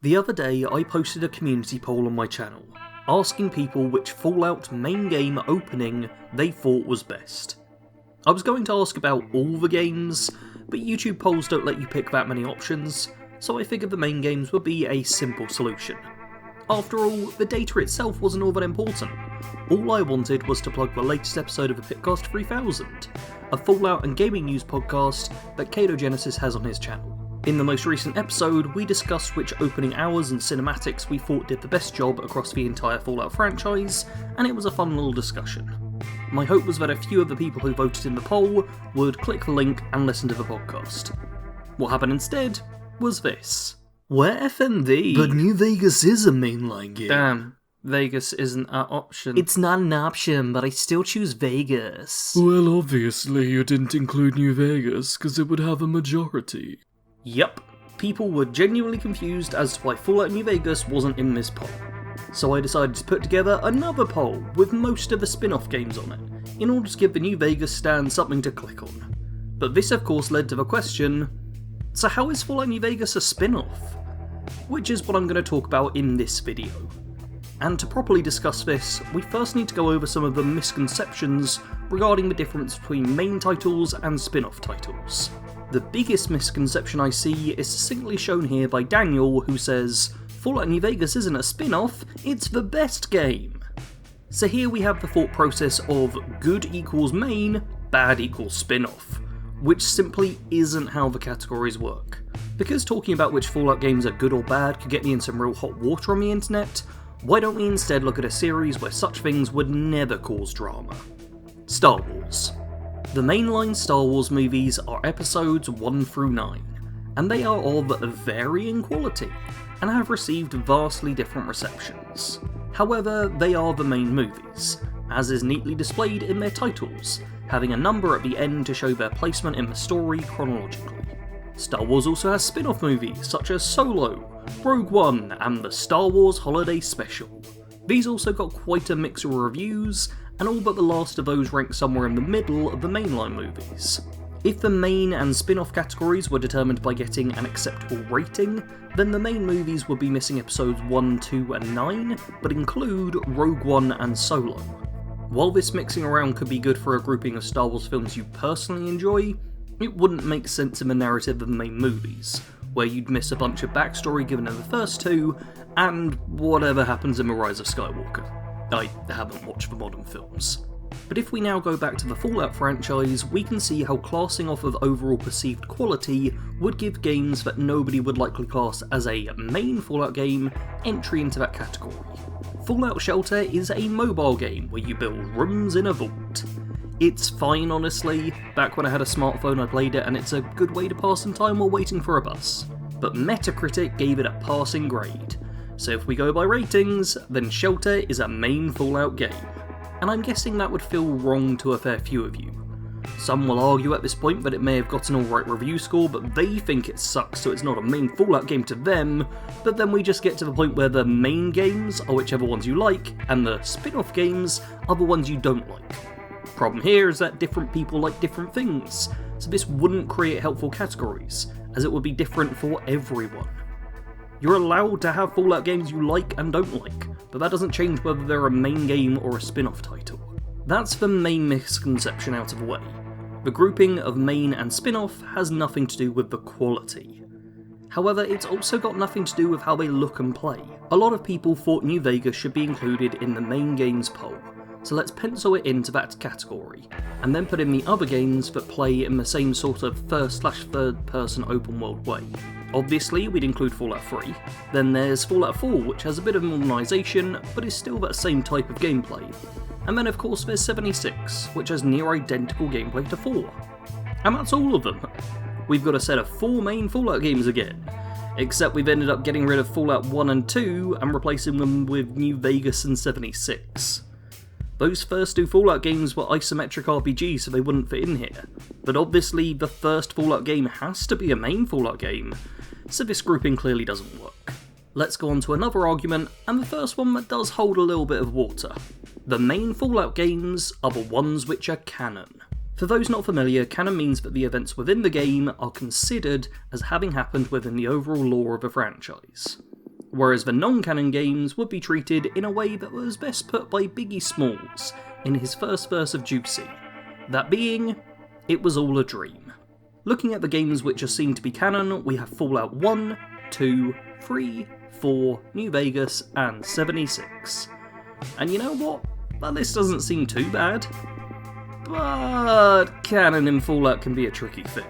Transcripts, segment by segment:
The other day I posted a community poll on my channel, asking people which Fallout main game opening they thought was best. I was going to ask about all the games, but YouTube polls don't let you pick that many options, so I figured the main games would be a simple solution. After all, the data itself wasn't all that important. All I wanted was to plug the latest episode of the Pitcast 3000, a Fallout and gaming news podcast that Kato Genesis has on his channel. In the most recent episode, we discussed which opening hours and cinematics we thought did the best job across the entire Fallout franchise, and it was a fun little discussion. My hope was that a few of the people who voted in the poll would click the link and listen to the podcast. What happened instead was this. Where FND? But New Vegas is a mainline game. Damn, Vegas isn't an option. It's not an option, but I still choose Vegas. Well, obviously you didn't include New Vegas, because it would have a majority. Yep, people were genuinely confused as to why Fallout New Vegas wasn't in this poll. So I decided to put together another poll with most of the spin-off games on it, in order to give the New Vegas stand something to click on. But this of course led to the question, so how is Fallout New Vegas a spin-off? Which is what I'm going to talk about in this video. And to properly discuss this, we first need to go over some of the misconceptions regarding the difference between main titles and spin-off titles. The biggest misconception I see is succinctly shown here by Daniel, who says, Fallout New Vegas isn't a spin-off, it's the best game. So here we have the thought process of good equals main, bad equals spin-off, which simply isn't how the categories work. Because talking about which Fallout games are good or bad could get me in some real hot water on the internet, why don't we instead look at a series where such things would never cause drama? Star Wars. The mainline Star Wars movies are episodes 1 through 9, and they are of varying quality, and have received vastly different receptions. However, they are the main movies, as is neatly displayed in their titles, having a number at the end to show their placement in the story chronologically. Star Wars also has spin-off movies such as Solo, Rogue One, and the Star Wars Holiday Special. These also got quite a mix of reviews, and all but the last of those rank somewhere in the middle of the mainline movies. If the main and spin-off categories were determined by getting an acceptable rating, then the main movies would be missing episodes 1, 2 and 9, but include Rogue One and Solo. While this mixing around could be good for a grouping of Star Wars films you personally enjoy, it wouldn't make sense in the narrative of the main movies, where you'd miss a bunch of backstory given in the first two, and whatever happens in The Rise of Skywalker. I haven't watched the modern films. But if we now go back to the Fallout franchise, we can see how classing off of overall perceived quality would give games that nobody would likely class as a main Fallout game entry into that category. Fallout Shelter is a mobile game where you build rooms in a vault. It's fine honestly, back when I had a smartphone I played it and it's a good way to pass some time while waiting for a bus. But Metacritic gave it a passing grade. So if we go by ratings, then Shelter is a main Fallout game. And I'm guessing that would feel wrong to a fair few of you. Some will argue at this point that it may have got an alright review score, but they think it sucks so it's not a main Fallout game to them, but then we just get to the point where the main games are whichever ones you like, and the spin-off games are the ones you don't like. Problem here is that different people like different things, so this wouldn't create helpful categories, as it would be different for everyone. You're allowed to have Fallout games you like and don't like, but that doesn't change whether they're a main game or a spin-off title. That's the main misconception out of the way. The grouping of main and spin-off has nothing to do with the quality. However, it's also got nothing to do with how they look and play. A lot of people thought New Vegas should be included in the main games poll, so let's pencil it into that category, and then put in the other games that play in the same sort of first/third person open world way. Obviously, we'd include Fallout 3, then there's Fallout 4, which has a bit of modernisation, but is still that same type of gameplay. And then of course there's 76, which has near identical gameplay to 4. And that's all of them. We've got a set of 4 main Fallout games again, except we've ended up getting rid of Fallout 1 and 2 and replacing them with New Vegas and 76. Those first 2 Fallout games were isometric RPGs, so they wouldn't fit in here. But obviously the first Fallout game has to be a main Fallout game, so this grouping clearly doesn't work. Let's go on to another argument, and the first one that does hold a little bit of water. The main Fallout games are the ones which are canon. For those not familiar, canon means that the events within the game are considered as having happened within the overall lore of a franchise. whereas the non-canon games would be treated in a way that was best put by Biggie Smalls in his first verse of Juicy, that being, it was all a dream. Looking at the games which are seen to be canon, we have Fallout 1, 2, 3, 4, New Vegas, and 76. And you know what? That list doesn't seem too bad. But canon in Fallout can be a tricky thing.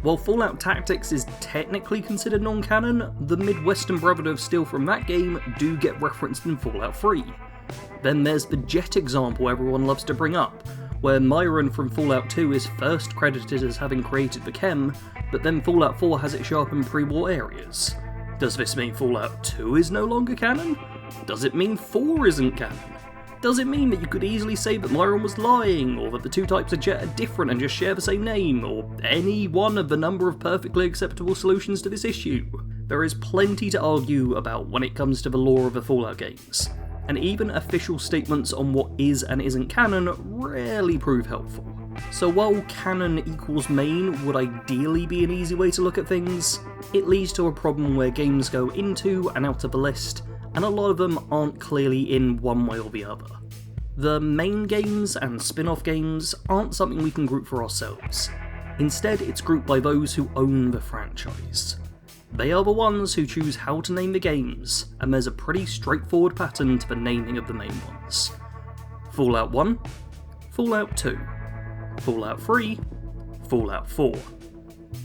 While Fallout Tactics is technically considered non-canon, the Midwestern Brotherhood of Steel from that game do get referenced in Fallout 3. Then there's the Jet example everyone loves to bring up, where Myron from Fallout 2 is first credited as having created the chem, but then Fallout 4 has it show up in pre-war areas. Does this mean Fallout 2 is no longer canon? Does it mean 4 isn't canon? Does it mean that you could easily say that Myron was lying, or that the two types of jet are different and just share the same name, or any one of the number of perfectly acceptable solutions to this issue? There is plenty to argue about when it comes to the lore of the Fallout games, and even official statements on what is and isn't canon rarely prove helpful. So while canon equals main would ideally be an easy way to look at things, it leads to a problem where games go into and out of the list, and a lot of them aren't clearly in one way or the other. The main games and spin-off games aren't something we can group for ourselves. Instead, it's grouped by those who own the franchise. They are the ones who choose how to name the games, and there's a pretty straightforward pattern to the naming of the main ones. Fallout 1, Fallout 2, Fallout 3, Fallout 4.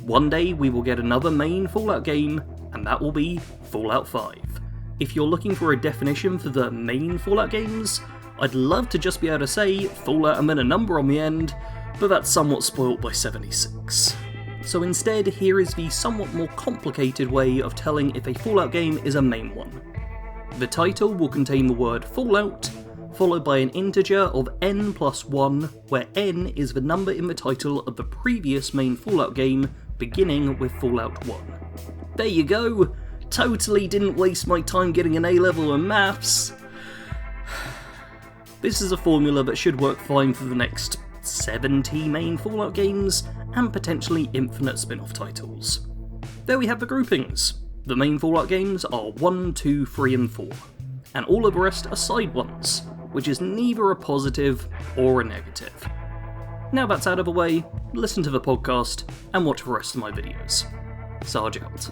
One day we will get another main Fallout game, and that will be Fallout 5. If you're looking for a definition for the main Fallout games, I'd love to just be able to say Fallout and then a number on the end, but that's somewhat spoilt by 76. So instead, here is the somewhat more complicated way of telling if a Fallout game is a main one. The title will contain the word Fallout, followed by an integer of n plus 1, where n is the number in the title of the previous main Fallout game, beginning with Fallout 1. There you go! Totally didn't waste my time getting an A-level in maths. This is a formula that should work fine for the next 70 main Fallout games, and potentially infinite spin-off titles. There we have the groupings. The main Fallout games are 1, 2, 3 and 4, and all of the rest are side ones, which is neither a positive or a negative. Now that's out of the way, listen to the podcast, and watch the rest of my videos. Sarge out.